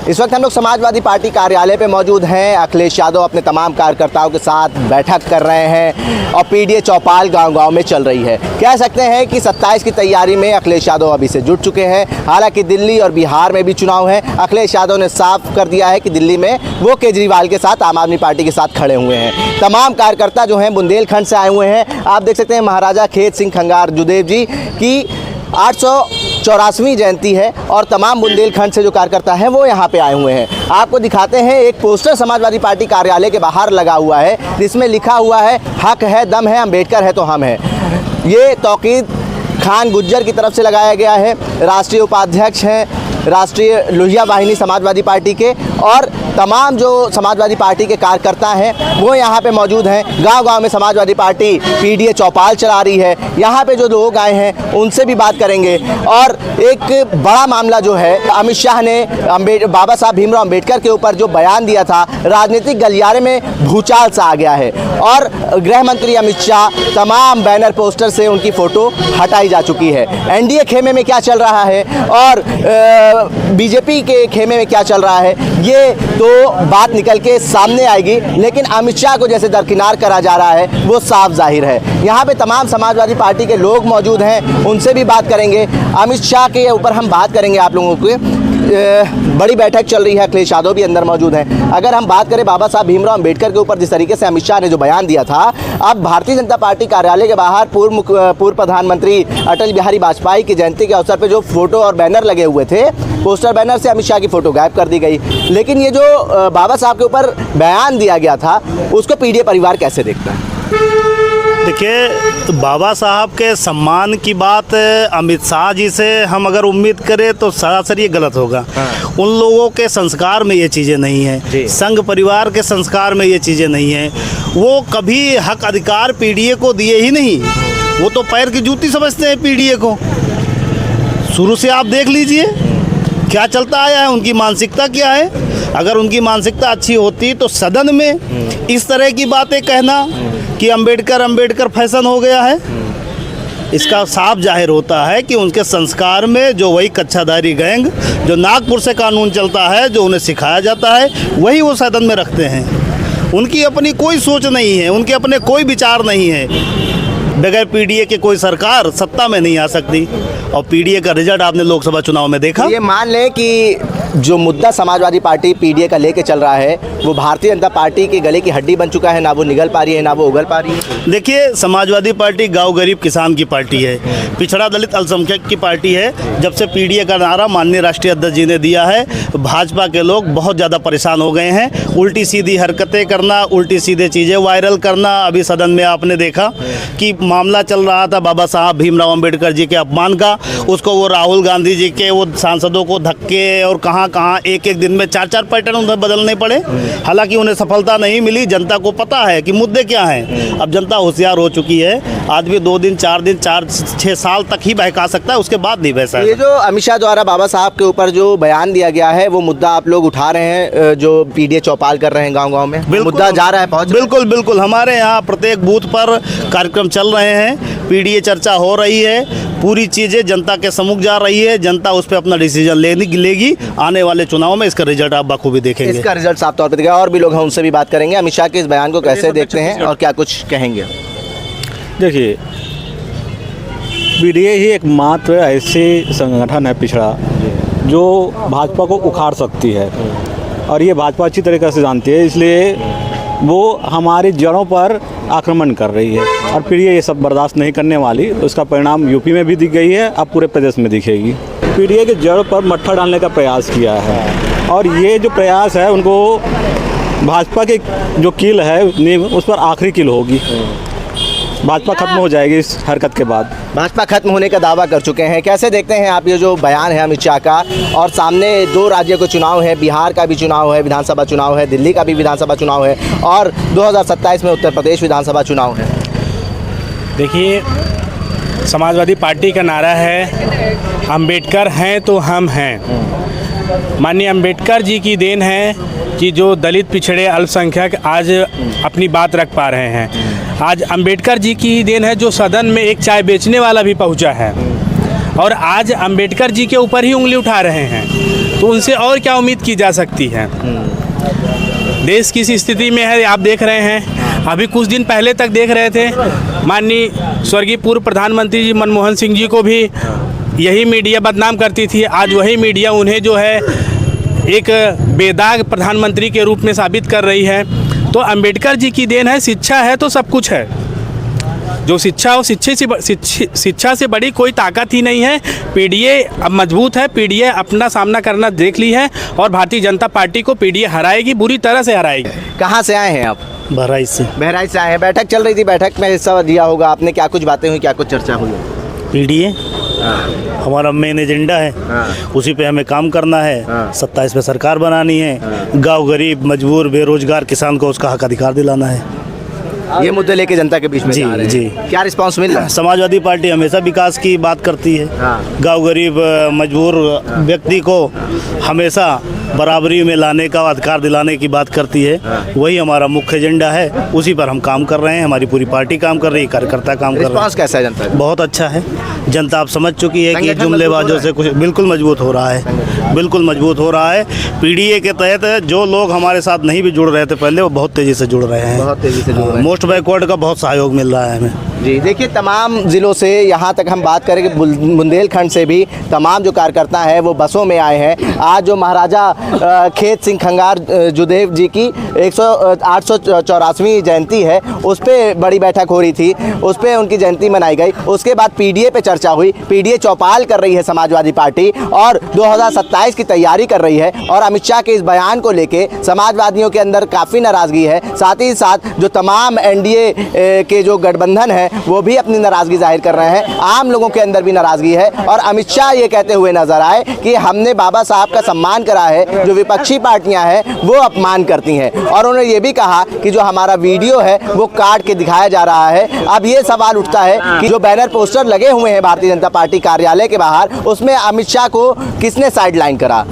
इस वक्त हम लोग समाजवादी पार्टी कार्यालय पे मौजूद हैं। अखिलेश यादव अपने तमाम कार्यकर्ताओं के साथ बैठक कर रहे हैं और पीडीए चौपाल गांव-गांव में चल रही है। कह सकते हैं कि 27 की तैयारी में अखिलेश यादव अभी से जुट चुके हैं। हालांकि दिल्ली और बिहार में भी चुनाव है। अखिलेश यादव ने साफ कर दिया है कि दिल्ली में वो केजरीवाल के साथ, आम आदमी पार्टी के साथ खड़े हुए हैं। तमाम कार्यकर्ता जो हैं बुंदेलखंड से आए हुए हैं। आप देख सकते हैं महाराजा खेत सिंह खंगार जुदेव जी की 884वीं जयंती है और तमाम बुंदेलखंड से जो कार्यकर्ता हैं वो यहाँ पे आए हुए हैं। आपको दिखाते हैं, एक पोस्टर समाजवादी पार्टी कार्यालय के बाहर लगा हुआ है जिसमें लिखा हुआ है, हक है, दम है, अम्बेडकर है तो हम हैं। ये तौकीद खान गुज्जर की तरफ से लगाया गया है। राष्ट्रीय उपाध्यक्ष हैं राष्ट्रीय लोहिया वाहिनी समाजवादी पार्टी के, और तमाम जो समाजवादी पार्टी के कार्यकर्ता हैं वो यहाँ पे मौजूद हैं। गांव-गांव में समाजवादी पार्टी पीडीए चौपाल चला रही है। यहाँ पे जो लोग आए हैं उनसे भी बात करेंगे। और एक बड़ा मामला जो है, अमित शाह ने बाबा साहब भीमराव अम्बेडकर के ऊपर जो बयान दिया था, राजनीतिक गलियारे में भूचाल सा आ गया है और गृह मंत्री अमित शाह तमाम बैनर पोस्टर से उनकी फ़ोटो हटाई जा चुकी है। एनडीए खेमे में क्या चल रहा है और बीजेपी के खेमे में क्या चल रहा है, ये तो बात निकल के सामने आएगी। लेकिन अमित शाह को जैसे दरकिनार करा जा रहा है वो साफ जाहिर है। यहाँ पे तमाम समाजवादी पार्टी के लोग मौजूद हैं, उनसे भी बात करेंगे। अमित शाह के ऊपर हम बात करेंगे आप लोगों को। बड़ी बैठक चल रही है, अखिलेश यादव भी अंदर मौजूद हैं। अगर हम बात करें बाबा साहब भीमराव अम्बेडकर के ऊपर जिस तरीके से अमित शाह ने जो बयान दिया था, अब भारतीय जनता पार्टी कार्यालय के बाहर पूर्व प्रधानमंत्री अटल बिहारी वाजपेयी की जयंती के अवसर पर जो फोटो और बैनर लगे हुए थे, पोस्टर बैनर से अमित शाह की फ़ोटो गायब कर दी गई। लेकिन ये जो बाबा साहब के ऊपर बयान दिया गया था उसको पीडीए परिवार कैसे देखता है? देखिए, तो बाबा साहब के सम्मान की बात अमित शाह जी से हम अगर उम्मीद करें तो सरासर ये गलत होगा। उन लोगों के संस्कार में ये चीज़ें नहीं हैं, संघ परिवार के संस्कार में ये चीज़ें नहीं हैं। वो कभी हक अधिकार पीडीए को दिए ही नहीं। वो तो पैर की जूती समझते हैं पीडीए को। शुरू से आप देख लीजिए क्या चलता आया है, उनकी मानसिकता क्या है। अगर उनकी मानसिकता अच्छी होती तो सदन में इस तरह की बातें कहना कि अम्बेडकर फैशन हो गया है, इसका साफ जाहिर होता है कि उनके संस्कार में जो वही कच्छाधारी गैंग जो नागपुर से कानून चलता है, जो उन्हें सिखाया जाता है, वही वो सदन में रखते हैं। उनकी अपनी कोई सोच नहीं है, उनके अपने कोई विचार नहीं है। बगैर पीडीए के कोई सरकार सत्ता में नहीं आ सकती। और पीडीए का रिजल्ट आपने लोकसभा चुनाव में देखा। ये मान लें कि जो मुद्दा समाजवादी पार्टी पीडीए का लेके चल रहा है वो भारतीय जनता पार्टी के गले की हड्डी बन चुका है, ना वो निगल पा रही है ना वो उगल पा रही है। देखिए, समाजवादी पार्टी गांव गरीब किसान की पार्टी है, पिछड़ा दलित अल्पसंख्यक की पार्टी है। जब से पीडीए का नारा माननीय राष्ट्रीय अध्यक्ष जी ने दिया है, भाजपा के लोग बहुत ज़्यादा परेशान हो गए हैं। उल्टी सीधी हरकतें करना, उल्टी सीधे चीज़ें वायरल करना। अभी सदन में आपने देखा कि मामला चल रहा था बाबा साहब भीमराव अम्बेडकर जी के अपमान का, उसको वो राहुल गांधी जी के वो सांसदों को धक्के और कहाँ एक दिन में 4 पैटर्न उन्हें बदलने पड़े। हालांकि उन्हें सफलता नहीं मिली। जनता को पता है कि मुद्दे क्या हैं। अब जनता होशियार हो चुकी है। आदमी 2 दिन 4 दिन 4-6 साल तक ही बहका सकता है, उसके बाद नहीं बह सकता। ये जो अमित शाह द्वारा बाबा साहब के ऊपर जो बयान दिया गया है वो मुद्दा आप लोग उठा रहे हैं, जो पीडीए चौपाल कर रहे हैं गाँव-गाँव में, मुद्दा जा रहा है पहुँच? बिल्कुल हमारे यहाँ प्रत्येक बूथ पर कार्यक्रम चल रहे हैं, पीडीए चर्चा हो रही है, पूरी चीज़ें जनता के सम्मुख जा रही है। जनता उस पर अपना डिसीजन लेगी। आने वाले चुनाव में इसका रिजल्ट आप बखूबी देखेंगे। इसका रिजल्ट साफ तौर पर दिखेगा। और भी लोग हैं, उनसे भी बात करेंगे। अमित शाह के इस बयान को कैसे देखते हैं और क्या कुछ कहेंगे? देखिए, पीडीए ही एकमात्र ऐसी संगठन है पिछड़ा जो भाजपा को उखाड़ सकती है, और ये भाजपा अच्छी तरीके से जानती है। इसलिए वो हमारी जड़ों पर आक्रमण कर रही है और फिर ये सब बर्दाश्त नहीं करने वाली। उसका परिणाम यूपी में भी दिख गई है, अब पूरे प्रदेश में दिखेगी। पीडीए के जड़ पर मट्ठा डालने का प्रयास किया है, और ये जो प्रयास है उनको भाजपा के जो कील है नींव, उस पर आखिरी कील होगी। भाजपा खत्म हो जाएगी इस हरकत के बाद। भाजपा खत्म होने का दावा कर चुके हैं। कैसे देखते हैं आप ये जो बयान है अमित शाह का? और सामने 2 राज्यों के चुनाव है, बिहार का भी चुनाव है, विधानसभा चुनाव है, दिल्ली का भी विधानसभा चुनाव है, और 2027 में उत्तर प्रदेश विधानसभा चुनाव है। देखिए, समाजवादी पार्टी का नारा है, अम्बेडकर हैं तो हम हैं। माननीय अम्बेडकर जी की देन है कि जो दलित पिछड़े अल्पसंख्यक आज अपनी बात रख पा रहे हैं। आज अम्बेडकर जी की देन है जो सदन में एक चाय बेचने वाला भी पहुंचा है और आज अम्बेडकर जी के ऊपर ही उंगली उठा रहे हैं। तो उनसे और क्या उम्मीद की जा सकती है। देश किस स्थिति में है आप देख रहे हैं। अभी कुछ दिन पहले तक देख रहे थे, माननीय स्वर्गीय पूर्व प्रधानमंत्री जी मनमोहन सिंह जी को भी यही मीडिया बदनाम करती थी। आज वही मीडिया उन्हें जो है एक बेदाग प्रधानमंत्री के रूप में साबित कर रही है। तो अंबेडकर जी की देन है, शिक्षा है तो सब कुछ है। जो शिक्षा हो, शिक्षा से बड़ी कोई ताकत ही नहीं है। पीडीए अब मजबूत है, पीडीए अपना सामना करना देख ली है और भारतीय जनता पार्टी को पीडीए हराएगी, बुरी तरह से हराएगी। कहाँ से आए हैं आप? बहराइच से। बहराइच से आए हैं। बैठक चल रही थी, बैठक में हिस्सा दिया होगा आपने, क्या कुछ बातें हुई, क्या कुछ चर्चा हुई? पीडीए हमारा मेन एजेंडा है, उसी पे हमें काम करना है। 27 पे सरकार बनानी है, गांव गरीब मजबूर बेरोजगार किसान को उसका हक अधिकार दिलाना है। ये मुद्दे लेके जनता के बीच में जी, जा रहे हैं। जी। क्या रिस्पांस मिल रहा है? समाजवादी पार्टी हमेशा विकास की बात करती है। गांव गरीब मजबूर व्यक्ति को हमेशा बराबरी में लाने का, अधिकार दिलाने की बात करती है। वही हमारा मुख्य एजेंडा है, उसी पर हम काम कर रहे हैं। हमारी पूरी पार्टी काम कर रही है, कार्यकर्ता काम कर रहे हैं। रिस्पांस कैसा है जनता का? बहुत अच्छा है। जनता आप समझ चुकी है कि संगठन जुमलेबाजों से कुछ बिल्कुल मजबूत हो रहा है, बिल्कुल मजबूत हो रहा है। पीडीए के तहत जो लोग हमारे साथ नहीं भी जुड़ रहे थे पहले, वो बहुत तेज़ी से जुड़ रहे हैं। बहुत तेजी से जुड़ रहे हैं। मोस्ट बैकवर्ड का बहुत सहयोग मिल रहा है हमें। जी देखिए, तमाम ज़िलों से यहाँ तक हम बात करें कि बुंदेलखंड से भी तमाम जो कार्यकर्ता हैं वो बसों में आए हैं। आज जो महाराजा खेत सिंह खंगार जुदेव जी की 884वीं जयंती है, उस पर बड़ी बैठक हो रही थी, उस पर उनकी जयंती मनाई गई। उसके बाद पीडीए पे चर्चा हुई। पीडीए चौपाल कर रही है समाजवादी पार्टी और 2027 की तैयारी कर रही है। और अमित शाह के इस बयान को लेके समाजवादियों के अंदर काफ़ी नाराज़गी है। साथ ही साथ जो तमाम एनडीए के जो गठबंधन है वो भी अपनी नाराज़गी जाहिर कर रहे हैं। आम लोगों के अंदर भी नाराज़गी है और अमित शाह ये कहते हुए नजर आए कि हमने बाबा साहब का सम्मान करा है, जो विपक्षी पार्टियां हैं वो अपमान करती हैं। और उन्होंने ये भी कहा कि जो हमारा वीडियो है वो काट के दिखाया जा रहा है। अब ये सवाल उठता है कि जो बैनर पोस्टर लगे हुए हैं भारतीय जनता पार्टी कार्यालय के बाहर, उसमें अमित शाह को किसने साइडलाइन करा।